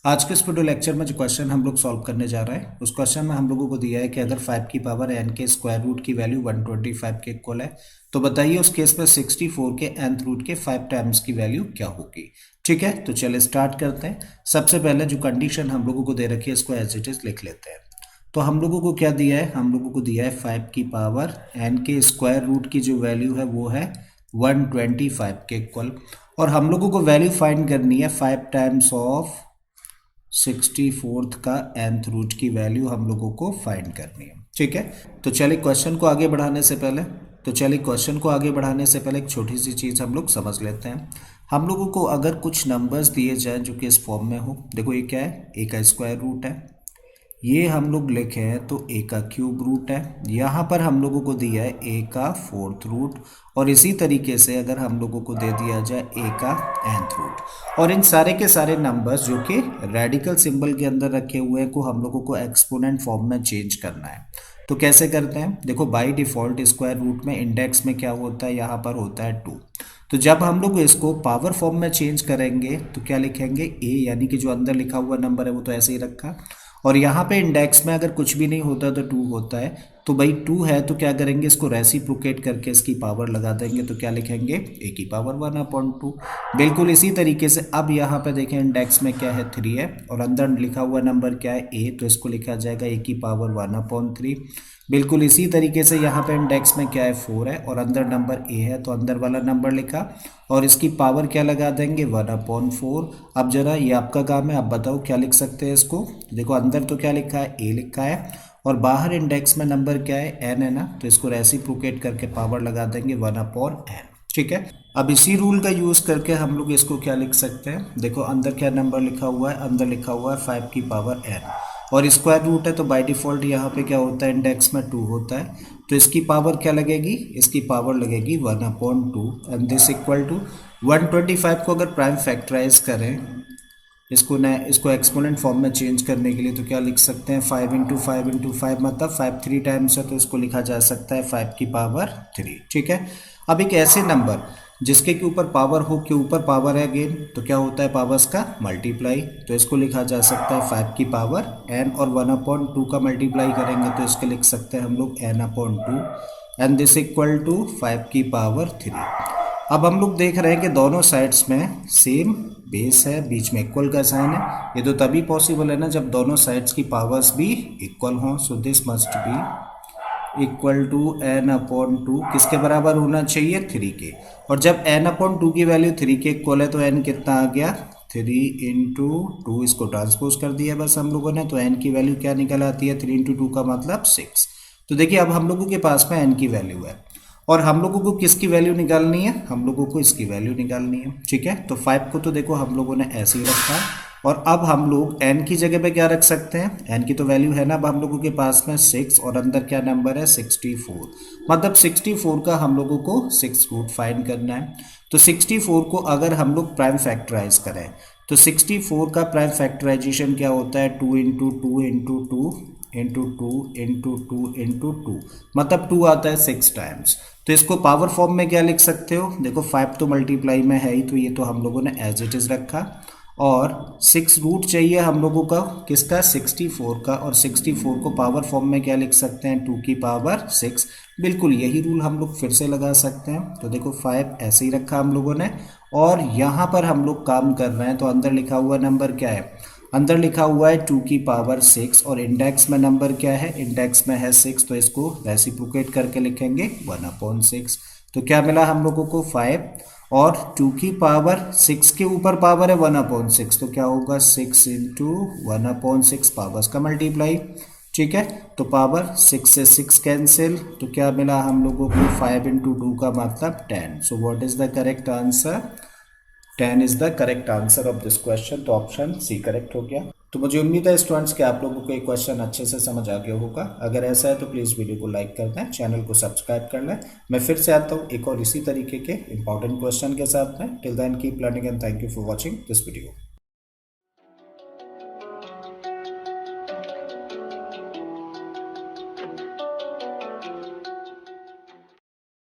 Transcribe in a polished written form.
आज के इस वीडियो लेक्चर में जो क्वेश्चन हम लोग सॉल्व करने जा रहे हैं उस क्वेश्चन में हम लोगों को दिया है कि अगर 5 की पावर n के स्क्वायर रूट की वैल्यू 125 के इक्वल है तो बताइए उस केस में 64 के nth रूट के 5 टाइम्स की वैल्यू क्या होगी। ठीक है, तो चलिए स्टार्ट करते हैं। सबसे पहले जो कंडीशन हम लोगों को दे रखी है इसको एज इट इज लिख लेते हैं। तो हम लोगों को क्या दिया है, हम लोगों को दिया है 5 की पावर n के स्क्वायर रूट की जो वैल्यू है वो है 125 के इक्वल, और हम लोगों को वैल्यू फाइंड करनी है 5 टाइम्स ऑफ 64th का nth रूट की वैल्यू हम लोगों को फाइंड करनी है। ठीक है, तो चलिए क्वेश्चन को आगे बढ़ाने से पहले एक छोटी सी चीज़ हम लोग समझ लेते हैं। हम लोगों को अगर कुछ नंबर्स दिए जाए जो कि इस फॉर्म में हो, देखो ये क्या है, a का स्क्वायर रूट है, ये हम लोग लिखे हैं तो a का क्यूब रूट है, यहाँ पर हम लोगों को दिया है a का फोर्थ रूट, और इसी तरीके से अगर हम लोगों को दे दिया जाए a का nth रूट, और इन सारे के सारे नंबर्स जो कि रेडिकल सिंबल के अंदर रखे हुए हैं को हम लोगों को एक्सपोनेंट फॉर्म में चेंज करना है। तो कैसे करते हैं, देखो बाय डिफ़ॉल्ट स्क्वायर रूट में इंडेक्स में क्या होता है, यहाँ पर होता है 2। तो जब हम लोग इसको पावर फॉर्म में चेंज करेंगे तो क्या लिखेंगे, a यानी कि जो अंदर लिखा हुआ नंबर है वो तो ऐसे ही रखा, और यहाँ पे इंडेक्स में अगर कुछ भी नहीं होता तो 2 होता है, तो भाई 2 है तो क्या करेंगे, इसको रेसिप्रोकेट करके इसकी पावर लगा देंगे, तो क्या लिखेंगे, a की पावर 1/2। बिल्कुल इसी तरीके से अब यहाँ पे देखें इंडेक्स में क्या है, 3 है, और अंदर लिखा हुआ नंबर क्या है, a, तो इसको लिखा जाएगा a की पावर 1/3। बिल्कुल इसी तरीके से यहाँ पे इंडेक्स में क्या है, 4 है, और अंदर नंबर a है तो अंदर वाला नंबर लिखा और इसकी पावर क्या लगा देंगे, 1/4। अब जरा ये आपका काम है, आप बताओ क्या लिख सकते हैं इसको। देखो अंदर तो क्या लिखा है, a लिखा है, और बाहर इंडेक्स में नंबर क्या है, n है ना, तो इसको रेसिप्रोकेट करके पावर लगा देंगे 1/n। ठीक है, अब इसी रूल का यूज़ करके हम लोग इसको क्या लिख सकते हैं, देखो अंदर क्या नंबर लिखा हुआ है, अंदर लिखा हुआ है 5 की पावर n, और स्क्वायर रूट है तो बाय डिफ़ॉल्ट यहाँ पे क्या होता है, इंडेक्स में 2 होता है, तो इसकी पावर क्या लगेगी, इसकी पावर लगेगी 1/2, एंड दिस इक्वल टू 125 को अगर प्राइम फैक्टराइज करें इसको एक्सपोनेंट फॉर्म में चेंज करने के लिए तो क्या लिख सकते हैं, 5 मतलब 5 3 टाइम्स है तो इसको लिखा जा सकता है 5 की पावर 3। ठीक है, अब एक ऐसे नंबर जिसके के ऊपर पावर हो, के ऊपर पावर है अगेन, तो क्या होता है, पावर्स का मल्टीप्लाई, तो इसको लिखा जा सकता है 5 की पावर n, और 1/2 का मल्टीप्लाई करेंगे तो इसके लिख सकते हैं हम लोग n/2, and this equal to 5 की पावर 3। अब हम लोग देख रहे हैं कि दोनों साइड्स में सेम बेस है, बीच में इक्वल का साइन है, ये तो तभी पॉसिबल है ना जब दोनों साइड्स की पावर्स भी इक्वल हों, so this must be equal to n/2, किसके बराबर होना चाहिए, 3 के, और जब n/2 की वैल्यू 3 के इक्वल है तो n कितना आ गया, 3 इंटू 2, इसको ट्रांसपोज कर दिया बस हम लोगों ने, तो n की वैल्यू क्या निकल आती है, 3 इंटू 2 का मतलब 6। तो देखिए अब हम लोगों के पास में n की वैल्यू है, और हम लोगों को किसकी वैल्यू निकालनी है, हम लोगों को इसकी वैल्यू निकालनी है। ठीक है, तो 5 को तो देखो हम लोगों ने ऐसे ही रखा है, और अब हम लोग n की जगह पे क्या रख सकते हैं, n की तो वैल्यू है ना अब हम लोगों के पास में 6, और अंदर क्या नंबर है, 64, मतलब 64 का हम लोगों को 6 रूट फाइंड करना है। तो 64 को अगर हम लोग प्राइम फैक्टराइज करें तो 64 का प्राइम फैक्टराइजेशन क्या होता है, 2 into 2 into 2 into 2 into 2 into 2, मतलब 2 आता है 6 टाइम्स। तो इसको पावर फॉर्म में क्या लिख सकते हो, देखो 5 तो मल्टीप्लाई में है ही, तो ये तो हम लोगों ने एज इट इज़ रखा, और 6 रूट चाहिए हम लोगों का किसका, 64 का, और 64 को पावर फॉर्म में क्या लिख सकते हैं, 2 की पावर 6। बिल्कुल यही रूल हम लोग फिर से लगा सकते हैं, तो देखो 5 ऐसे ही रखा हम लोगों ने, और यहाँ पर हम लोग काम कर रहे हैं तो अंदर लिखा हुआ नंबर क्या है, अंदर लिखा हुआ है 2 की पावर 6, और इंडेक्स में नंबर क्या है, इंडेक्स में है 6, तो इसको रेसिप्रोकेट करके लिखेंगे 1/6। तो क्या मिला हम लोगों को, 5, और 2 की पावर 6 के ऊपर पावर है 1/6, तो क्या होगा, 6 इंटू 1/6, पावर्स का मल्टीप्लाई। ठीक है, तो पावर 6 से 6 कैंसिल, तो क्या मिला हम लोगों को, 5 इंटू 2 का मतलब 10। So what is the correct answer, 10 is the correct answer of this question, तो ऑप्शन सी करेक्ट हो गया। तो मुझे उम्मीद है स्टूडेंट्स कि आप लोगों को ये क्वेश्चन अच्छे से समझ आ गया होगा। अगर ऐसा है तो प्लीज़ वीडियो को लाइक कर दें, चैनल को सब्सक्राइब कर लें। मैं फिर से आता हूँ एक और इसी तरीके के इंपॉर्टेंट क्वेश्चन के साथ में। Till then keep learning and thank you for watching this video.